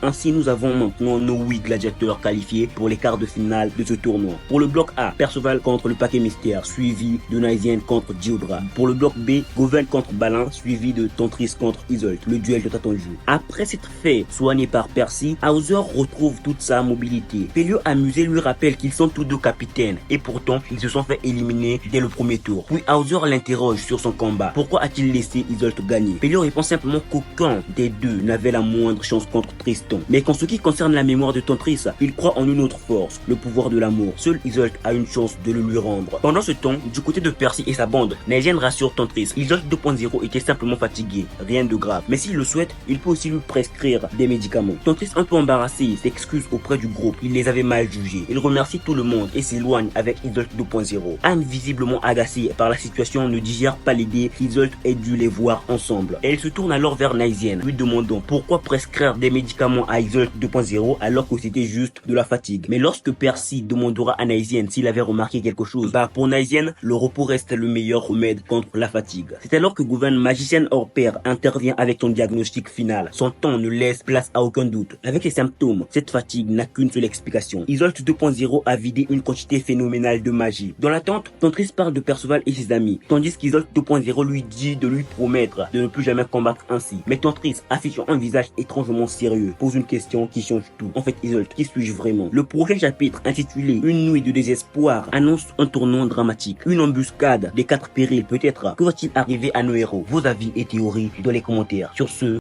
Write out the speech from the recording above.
Ainsi, nous avons maintenant nos 8 gladiateurs qualifiés pour les quarts de finale de ce tournoi. Pour le bloc A, Perceval contre le paquet mystère, suivi de Naizien contre Giodra. Pour le bloc B, Goven contre Balin, suivi de Tantris contre Isolt, le duel de attendu. Après s'être fait soigner par Percy, Hauser retrouve toute sa mobilité. Pelio amusé lui rappelle qu'ils sont tous deux capitaines, et pourtant, ils se sont fait éliminer dès le premier tour. Puis Hauser l'interroge sur son combat. Pourquoi a-t-il laissé Isolt gagner? Pelio répond simplement qu'aucun des deux n'avait la moindre chance contre Tristan. Mais qu'en ce qui concerne la mémoire de Tantris, il croit en une autre force, le pouvoir de l'amour. Seul Isolt a une chance de le lui rendre. Pendant ce temps, du côté de Percy et sa bande, Naizien rassure Tantris. Isolt 2.0 était simplement fatigué, rien de grave. Mais s'il le souhaite, il peut aussi lui prescrire des médicaments. Tantris, un peu embarrassé, s'excuse auprès du groupe. Il les avait mal jugés. Il remercie tout le monde et s'éloigne avec Isolt 2.0. Anne, visiblement agacée par la situation, ne digère pas l'idée qu'Isolt ait dû les voir ensemble. Elle se tourne alors vers Naizien, lui demandant pourquoi prescrire des médicaments à Isolt 2.0 alors que c'était juste de la fatigue. Mais lorsque Percy demandera à Naizien s'il avait remarqué quelque chose, pour Naizien, le repos reste le meilleur remède contre la fatigue. C'est alors que Goven, magicienne hors pair, intervient avec son diagnostic final. Son temps ne laisse place à aucun doute. Avec les symptômes, cette fatigue n'a qu'une seule explication. Isolt 2.0 a vidé une quantité phénoménale de magie. Dans l'attente, Tantris parle de Perceval et ses amis, tandis qu'Isolt 2.0 lui dit de lui promettre de ne plus jamais combattre ainsi. Mais Tantris, affichant un visage étrangement sérieux, pose une question qui change tout. En fait, Isolt, qui suis-je vraiment? Le prochain chapitre, intitulé Une nuit de désespoir, annonce un tournant dramatique. Une embuscade des 4 périls peut-être. Que va-t-il arriver à nos héros? Vos avis et théories dans les commentaires. Sur ce...